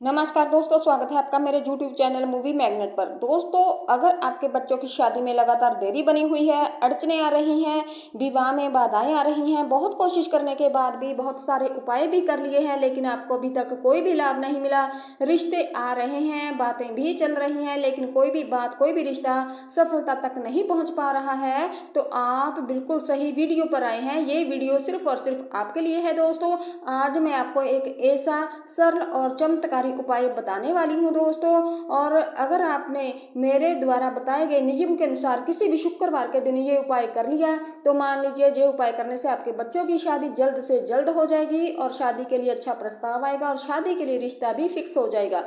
नमस्कार दोस्तों, स्वागत है आपका मेरे YouTube चैनल मूवी मैग्नेट पर। दोस्तों, अगर आपके बच्चों की शादी में लगातार देरी बनी हुई है, अड़चने आ रही हैं, विवाह में बाधाएं आ रही हैं, बहुत कोशिश करने के बाद भी बहुत सारे उपाय भी कर लिए हैं लेकिन आपको अभी तक कोई भी लाभ नहीं मिला, रिश्ते आ रहे हैं, बातें भी चल रही हैं लेकिन कोई भी बात, कोई भी रिश्ता सफलता तक नहीं पहुँच पा रहा है, तो आप बिल्कुल सही वीडियो पर आए हैं। ये वीडियो सिर्फ और सिर्फ आपके लिए है। दोस्तों, आज मैं आपको एक ऐसा सरल और चमत्कारी उपाय बताने वाली हूँ दोस्तों। और अगर आपने मेरे द्वारा बताए गए नियम के अनुसार किसी भी शुक्रवार के दिन ये उपाय कर लिया तो मान लीजिए ये उपाय करने से आपके बच्चों की शादी जल्द से जल्द हो जाएगी और शादी के लिए अच्छा प्रस्ताव आएगा और शादी के लिए रिश्ता भी फिक्स हो जाएगा।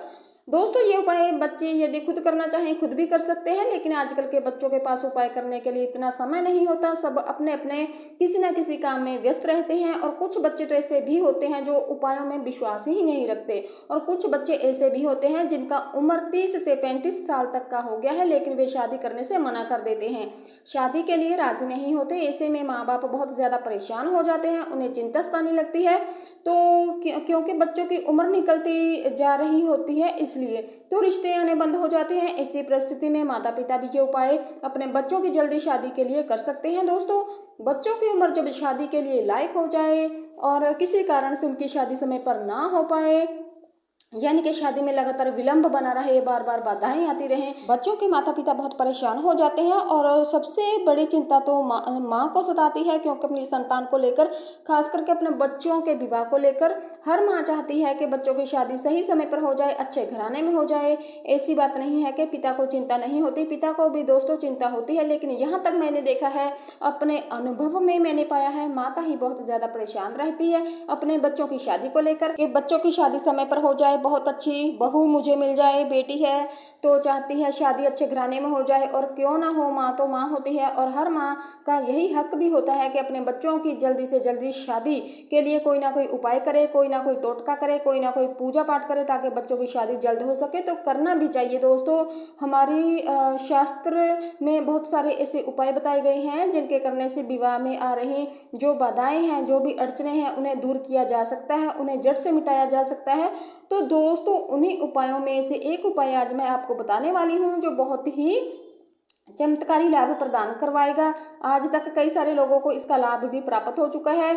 दोस्तों, ये उपाय बच्चे यदि खुद करना चाहें खुद भी कर सकते हैं, लेकिन आजकल के बच्चों के पास उपाय करने के लिए इतना समय नहीं होता। सब अपने अपने किसी न किसी काम में व्यस्त रहते हैं और कुछ बच्चे तो ऐसे भी होते हैं जो उपायों में विश्वास ही नहीं रखते और कुछ बच्चे ऐसे भी होते हैं जिनका उम्र 30 से 35 साल तक का हो गया है लेकिन वे शादी करने से मना कर देते हैं, शादी के लिए राजी नहीं होते। ऐसे में माँ बाप बहुत ज़्यादा परेशान हो जाते हैं, उन्हें चिंता सताने लगती है। तो क्योंकि बच्चों की उम्र निकलती जा रही होती है इसलिए तो रिश्ते आने बंद हो जाते हैं। ऐसी परिस्थिति में माता पिता भी ये उपाय अपने बच्चों की जल्दी शादी के लिए कर सकते हैं। दोस्तों, बच्चों की उम्र जब शादी के लिए लायक हो जाए और किसी कारण से उनकी शादी समय पर ना हो पाए, यानी कि शादी में लगातार विलंब बना रहे, बार बार बाधाएं आती रहें, बच्चों के माता पिता बहुत परेशान हो जाते हैं और सबसे बड़ी चिंता तो माँ को सताती है, क्योंकि अपनी संतान को लेकर, खास करके अपने बच्चों के विवाह को लेकर हर माँ चाहती है कि बच्चों की शादी सही समय पर हो जाए, अच्छे घराने में हो जाए। ऐसी बात नहीं है कि पिता को चिंता नहीं होती, पिता को भी दोस्तों चिंता होती है, लेकिन यहाँ तक मैंने देखा है, अपने अनुभव में मैंने पाया है, माता ही बहुत ज्यादा परेशान रहती है अपने बच्चों की शादी को लेकर कि बच्चों की शादी समय पर हो जाए, बहुत अच्छी बहू मुझे मिल जाए, बेटी है तो चाहती है शादी अच्छे घराने में हो जाए, और क्यों ना हो, माँ तो माँ होती है और हर माँ का यही हक भी होता है कि अपने बच्चों की जल्दी से जल्दी शादी के लिए कोई ना कोई उपाय करे, कोई ना कोई टोटका करे, कोई ना कोई पूजा पाठ करे ताकि बच्चों की शादी जल्द हो सके। तो करना भी चाहिए दोस्तों। हमारी शास्त्र में बहुत सारे ऐसे उपाय बताए गए हैं जिनके करने से विवाह में आ रही जो बाधाएं हैं, जो भी अड़चने हैं, उन्हें दूर किया जा सकता है, उन्हें जड़ से मिटाया जा सकता है। तो दोस्तों, उन्हीं उपायों में से एक उपाय आज मैं आपको बताने वाली हूँ जो बहुत ही चमत्कारी लाभ प्रदान करवाएगा। आज तक कई सारे लोगों को इसका लाभ भी प्राप्त हो चुका है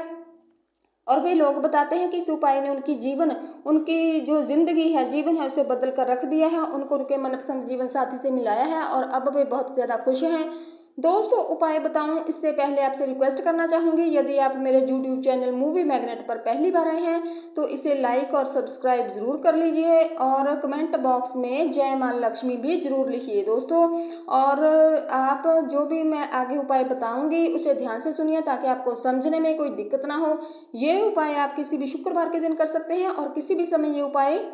और वे लोग बताते हैं कि इस उपाय ने उनकी जो जिंदगी है, जीवन है, उसे बदल कर रख दिया है, उनको उनके मनपसंद जीवन साथी से मिलाया है और अब वे बहुत ज़्यादा खुश हैं। दोस्तों, उपाय बताऊं इससे पहले आपसे रिक्वेस्ट करना चाहूँगी, यदि आप मेरे YouTube चैनल मूवी मैग्नेट पर पहली बार आए हैं तो इसे लाइक और सब्सक्राइब ज़रूर कर लीजिए और कमेंट बॉक्स में जय मां लक्ष्मी भी ज़रूर लिखिए दोस्तों। और आप जो भी मैं आगे उपाय बताऊंगी उसे ध्यान से सुनिए ताकि आपको समझने में कोई दिक्कत ना हो। ये उपाय आप किसी भी शुक्रवार के दिन कर सकते हैं और किसी भी समय ये उपाय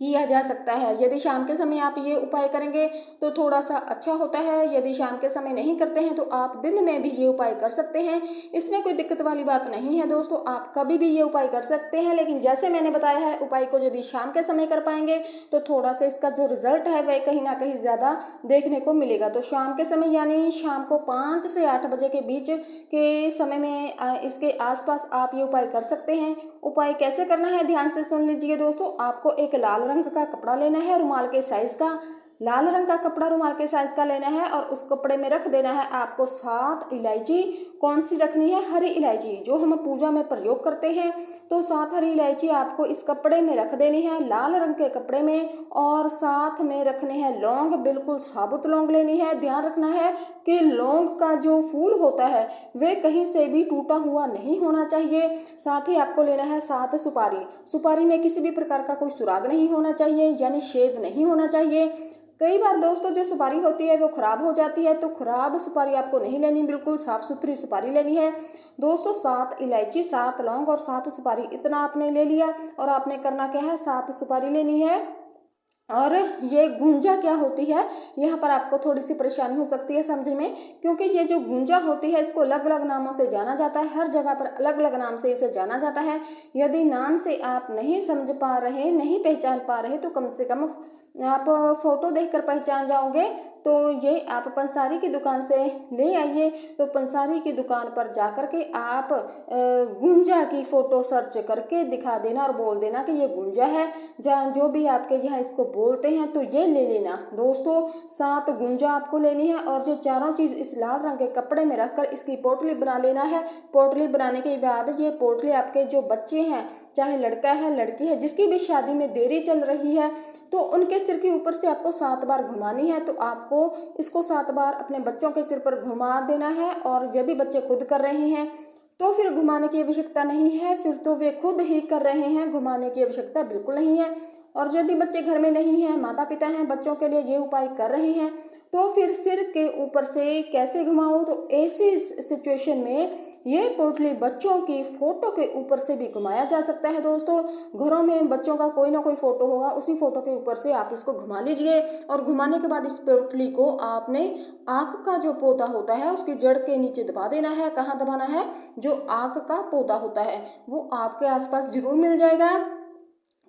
किया जा सकता है। यदि शाम के समय आप ये उपाय करेंगे तो थोड़ा सा अच्छा होता है, यदि शाम के समय नहीं करते हैं तो आप दिन में भी ये उपाय कर सकते हैं। इसमें कोई दिक्कत वाली बात नहीं है दोस्तों, आप कभी भी ये उपाय कर सकते हैं, लेकिन जैसे मैंने बताया है, उपाय को यदि शाम के समय कर पाएंगे तो थोड़ा सा इसका जो रिजल्ट है वह कहीं ना कहीं ज़्यादा देखने को मिलेगा। तो शाम के समय यानी शाम को 5 से 8 बजे के बीच के समय में इसके आसपास आप ये उपाय कर सकते हैं। उपाय कैसे करना है ध्यान से सुन लीजिए दोस्तों। आपको एक लाल रंग का कपड़ा लेना है, रुमाल के साइज का, लाल रंग का कपड़ा रुमाल के साइज का लेना है और उस कपड़े में रख देना है आपको 7 इलायची। कौन सी रखनी है? हरी इलायची, जो हम पूजा में प्रयोग करते हैं। तो 7 हरी इलायची आपको इस कपड़े में रख देनी है, लाल रंग के कपड़े में, और साथ में रखने हैं लौंग, बिल्कुल साबुत लौंग लेनी है। ध्यान रखना है कि लौंग का जो फूल होता है वे कहीं से भी टूटा हुआ नहीं होना चाहिए। साथ ही आपको लेना है 7 सुपारी। सुपारी में किसी भी प्रकार का कोई सुराग नहीं होना चाहिए, यानी छेद नहीं होना चाहिए। कई बार दोस्तों जो सुपारी होती है वो खराब हो जाती है, तो खराब सुपारी आपको नहीं लेनी, बिल्कुल साफ सुथरी सुपारी लेनी है दोस्तों। 7 इलायची, 7 लौंग और 7 सुपारी, इतना आपने ले लिया और आपने करना क्या है, 7 सुपारी लेनी है और ये गुंजा क्या होती है, यहाँ पर आपको थोड़ी सी परेशानी हो सकती है समझने में, क्योंकि ये जो गुंजा होती है इसको अलग अलग नामों से जाना जाता है, हर जगह पर अलग अलग नाम से इसे जाना जाता है। यदि नाम से आप नहीं समझ पा रहे, नहीं पहचान पा रहे, तो कम से कम आप फोटो देखकर पहचान जाओगे। तो ये आप पंसारी की दुकान से ले आइए। तो पंसारी की दुकान पर जाकर के आप गुंजा की फ़ोटो सर्च करके दिखा देना और बोल देना कि ये गुंजा है, जहाँ जो भी आपके यहाँ इसको बोलते हैं, तो ये ले लेना दोस्तों। 7 गुंजा आपको लेनी है और जो चारों चीज़ इस लाल रंग के कपड़े में रखकर इसकी पोटली बना लेना है। पोटली बनाने के बाद ये पोटली आपके जो बच्चे हैं, चाहे लड़का है लड़की है, जिसकी भी शादी में देरी चल रही है, तो उनके सिर के ऊपर से आपको 7 बार घुमानी है। तो आपको इसको 7 बार अपने बच्चों के सिर पर घुमा देना है। और यदि बच्चे खुद कर रहे हैं तो फिर घुमाने की आवश्यकता नहीं है, फिर तो वे खुद ही कर रहे हैं, घुमाने की आवश्यकता बिल्कुल नहीं है। और यदि बच्चे घर में नहीं हैं, माता पिता हैं, बच्चों के लिए ये उपाय कर रहे हैं, तो फिर सिर के ऊपर से कैसे घुमाओ, तो ऐसी सिचुएशन में ये पोटली बच्चों की फ़ोटो के ऊपर से भी घुमाया जा सकता है दोस्तों। घरों में बच्चों का कोई ना कोई फ़ोटो होगा, उसी फ़ोटो के ऊपर से आप इसको घुमा लीजिए। और घुमाने के बाद इस पोटली को आपने आँख का जो पौधा होता है उसकी जड़ के नीचे दबा देना है। कहाँ दबाना है? जो आँख का पौधा होता है वो आपके आसपास जरूर मिल जाएगा,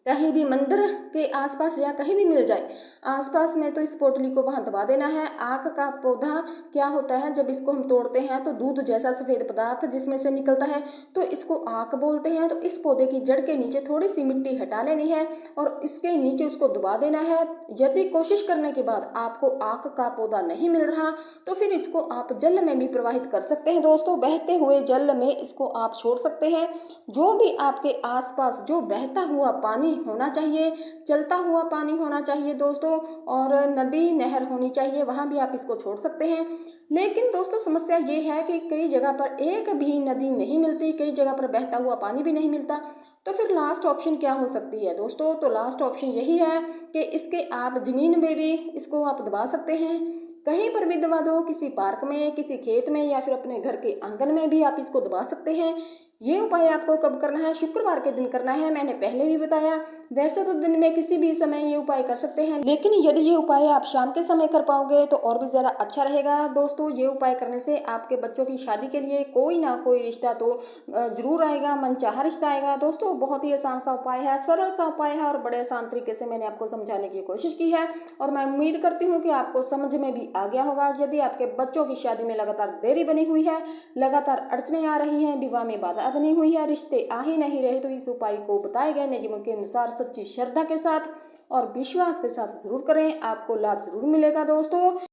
कहीं भी मंदिर के आसपास या कहीं भी मिल जाए आसपास में, तो इस पोटली को वहां दबा देना है। आँख का पौधा क्या होता है, जब इसको हम तोड़ते हैं तो दूध जैसा सफ़ेद पदार्थ जिसमें से निकलता है, तो इसको आँख बोलते हैं। तो इस पौधे की जड़ के नीचे थोड़ी सी मिट्टी हटा लेनी है और इसके नीचे उसको दबा देना है। यदि कोशिश करने के बाद आपको आँख का पौधा नहीं मिल रहा, तो फिर इसको आप जल में भी प्रवाहित कर सकते हैं दोस्तों। बहते हुए जल में इसको आप छोड़ सकते हैं। जो भी आपके आसपास जो बहता हुआ पानी होना चाहिए, चलता हुआ पानी होना चाहिए दोस्तों, और नदी नहर होनी चाहिए, वहाँ भी आप इसको छोड़ सकते हैं। लेकिन दोस्तों समस्या ये है कि कई जगह पर एक भी नदी नहीं मिलती, कई जगह पर बहता हुआ पानी भी नहीं मिलता। तो फिर लास्ट ऑप्शन क्या हो सकती है दोस्तों? तो लास्ट ऑप्शन यही है कि इसके आप ज़मीन में भी इसको आप दबा सकते हैं, कहीं पर भी दबा दो, किसी पार्क में, किसी खेत में, या फिर अपने घर के आंगन में भी आप इसको दबा सकते हैं। ये उपाय आपको कब करना है? शुक्रवार के दिन करना है, मैंने पहले भी बताया। वैसे तो दिन में किसी भी समय ये उपाय कर सकते हैं, लेकिन यदि ये उपाय आप शाम के समय कर पाओगे तो और भी ज़्यादा अच्छा रहेगा दोस्तों। ये उपाय करने से आपके बच्चों की शादी के लिए कोई ना कोई रिश्ता तो जरूर आएगा, मनचाहा रिश्ता आएगा दोस्तों। बहुत ही आसान सा उपाय है, सरल सा उपाय है, और बड़े आसान तरीके से मैंने आपको समझाने की कोशिश की है, और मैं उम्मीद करती हूँ कि आपको समझ में भी आ गया होगा। यदि आपके बच्चों की शादी में लगातार देरी बनी हुई है, लगातार अड़चने आ रही हैं, विवाह में बाधा बनी हुई है, रिश्ते आ ही नहीं रहे, तो इस उपाय को बताए गए नियमों के अनुसार सच्ची श्रद्धा के साथ और विश्वास के साथ जरूर करें, आपको लाभ जरूर मिलेगा दोस्तों।